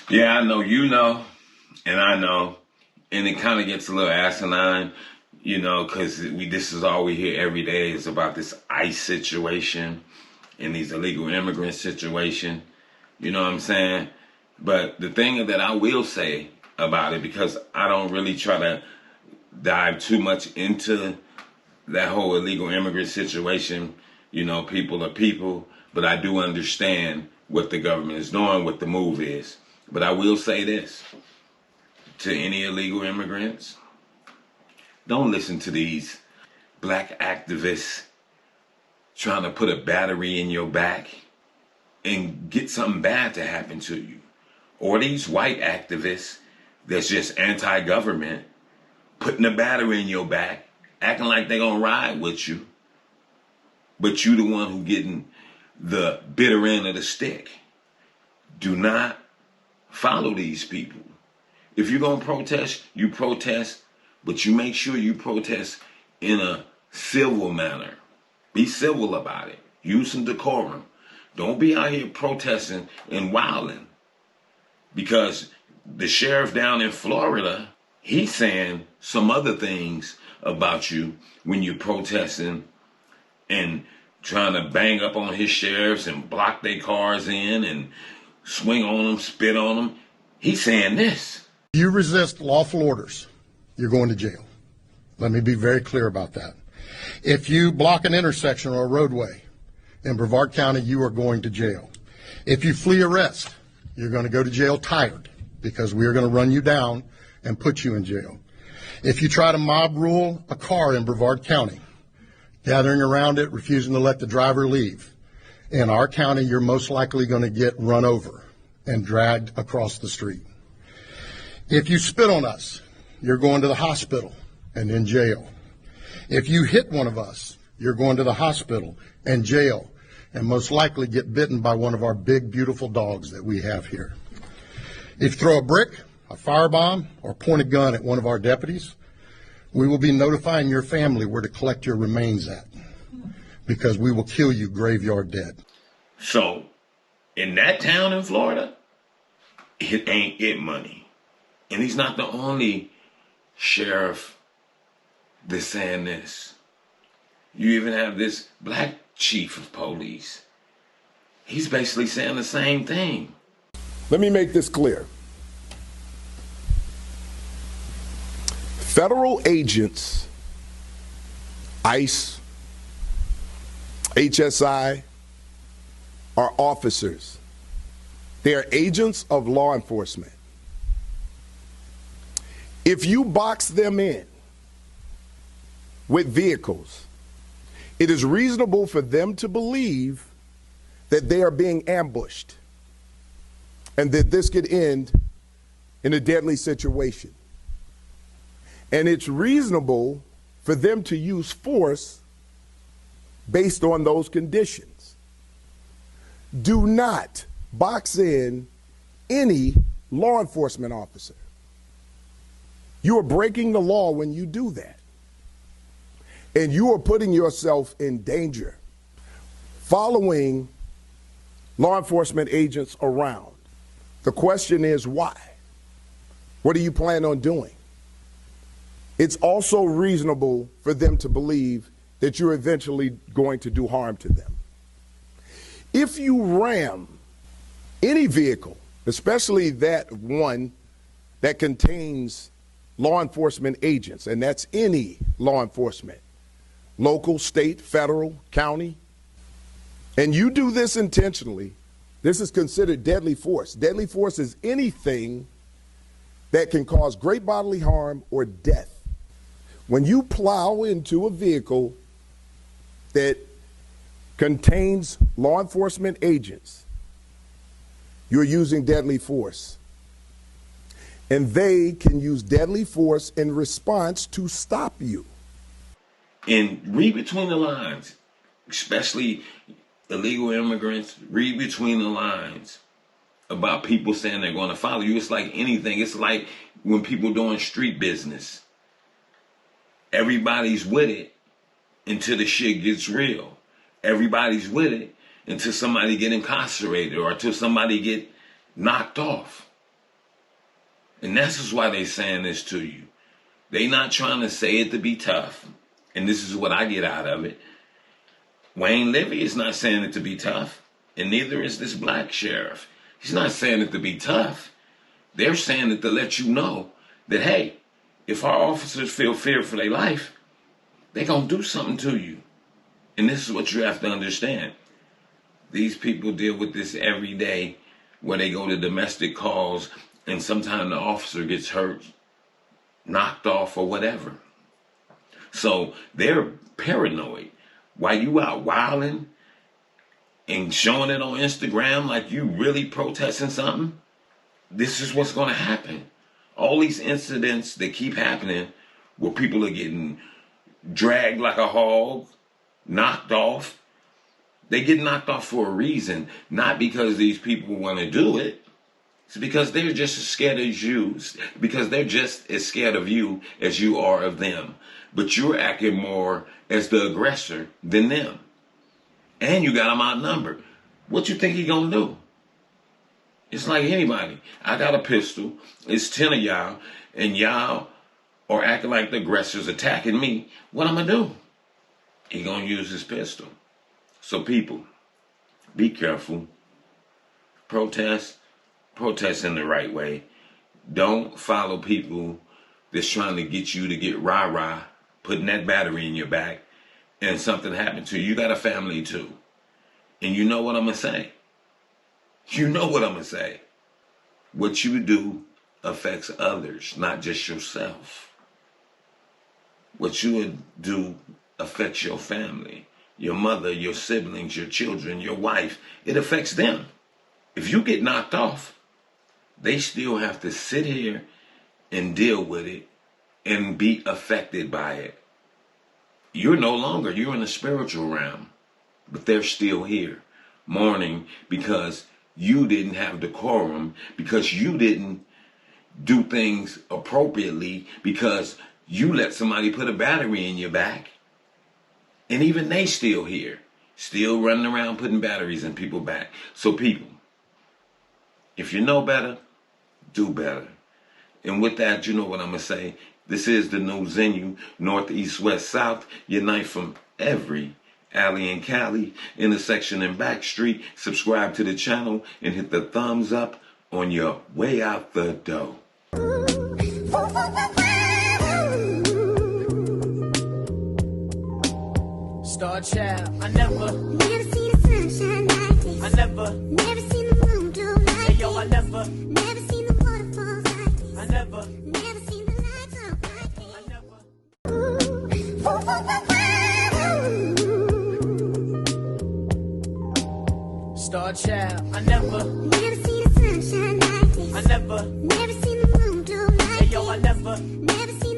Yeah, I know, and I know, and it kind of gets a little asinine, because this is all we hear every day is about this ICE situation and these illegal immigrant situation. You know what I'm saying? But the thing that I will say about it, because I don't really try to dive too much into that whole illegal immigrant situation, people are people, but I do understand what the government is doing, what the move is. But I will say this to any illegal immigrants: don't listen to these black activists trying to put a battery in your back and get something bad to happen to you. Or these white activists that's just anti-government putting a battery in your back, acting like they're going to ride with you, but you the one who getting the bitter end of the stick. Do not follow these people. If you're going to protest, you protest, but you make sure you protest in a civil manner. Be civil about it. Use some decorum. Don't be out here protesting and wilding. Because the sheriff down in Florida, he's saying some other things about you when you're protesting and trying to bang up on his sheriffs and block their cars in and swing on them, spit on them. He's saying this. You resist lawful orders, you're going to jail. Let me be very clear about that. If you block an intersection or a roadway in Brevard County, you are going to jail. If you flee arrest, you're going to go to jail tired, because we are going to run you down and put you in jail. If you try to mob rule a car in Brevard County, gathering around it, refusing to let the driver leave, in our county, you're most likely going to get run over and dragged across the street. If you spit on us, you're going to the hospital and in jail. If you hit one of us, you're going to the hospital and jail, and most likely get bitten by one of our big, beautiful dogs that we have here. If you throw a brick, a firebomb, or point a gun at one of our deputies, we will be notifying your family where to collect your remains at, because we will kill you graveyard dead. So, in that town in Florida, it ain't it money. And he's not the only sheriff that's saying this. You even have this black chief of police. He's basically saying the same thing. Let me make this clear. Federal agents, ICE, HSI, are officers. They are agents of law enforcement. If you box them in with vehicles, it is reasonable for them to believe that they are being ambushed and that this could end in a deadly situation. And it's reasonable for them to use force based on those conditions. Do not box in any law enforcement officer. You are breaking the law when you do that. And you are putting yourself in danger. Following law enforcement agents around. The question is why? What do you plan on doing? It's also reasonable for them to believe that you're eventually going to do harm to them. If you ram any vehicle, especially that one that contains law enforcement agents, and that's any law enforcement, local, state, federal, county, and you do this intentionally, this is considered deadly force. Deadly force is anything that can cause great bodily harm or death. When you plow into a vehicle that contains law enforcement agents, you're using deadly force. And they can use deadly force in response to stop you. And read between the lines, especially illegal immigrants, read between the lines about people saying they're going to follow you. It's like anything. It's like when people doing street business. Everybody's with it until the shit gets real. Everybody's with it until somebody get incarcerated or until somebody get knocked off. And that's just why they saying this to you. They not trying to say it to be tough. And this is what I get out of it. Wayne Levy is not saying it to be tough. And neither is this black sheriff. He's not saying it to be tough. They're saying it to let you know that, hey, if our officers feel fear for their life, they're going to do something to you. And this is what you have to understand. These people deal with this every day where they go to domestic calls and sometimes the officer gets hurt, knocked off or whatever. So they're paranoid. While you out wilding and showing it on Instagram like you really protesting something, this is what's going to happen. All these incidents that keep happening where people are getting dragged like a hog, knocked off, they get knocked off for a reason, not because these people want to do it. It's because they're just as scared as you, because they're just as scared of you as you are of them. But you're acting more as the aggressor than them. And you got them outnumbered. What you think he gonna do? It's like anybody. I got a pistol. It's 10 of y'all. And y'all are acting like the aggressors attacking me. What I'm gonna do? He gonna use his pistol. So people, be careful. Protest in the right way. Don't follow people that's trying to get you to get rah-rah, putting that battery in your back, and something happened to you. You got a family too. And you know what I'm going to say. You know what I'm going to say. What you do affects others, not just yourself. What you do affects your family, your mother, your siblings, your children, your wife. It affects them. If you get knocked off, they still have to sit here and deal with it and be affected by it. You're no longer, you're in the spiritual realm, but they're still here mourning because you didn't have decorum, because you didn't do things appropriately, because you let somebody put a battery in your back. And even they still here, still running around putting batteries in people's back. So people, if you know better, do better. And with that, you know what I'm going to say. This is the new Zenu, North, East, West, South. Unite from every alley and Cali, intersection and back street. Subscribe to the channel and hit the thumbs up on your way out the door. Star child, I never seen the sunshine like this. I never seen the moon glow like hey yo, this. I never Seen the waterfalls like this. I never Seen the lights out like this. I never Star child, I never seen the sunshine like this. I never seen the moon glow like hey yo, I this. never Seen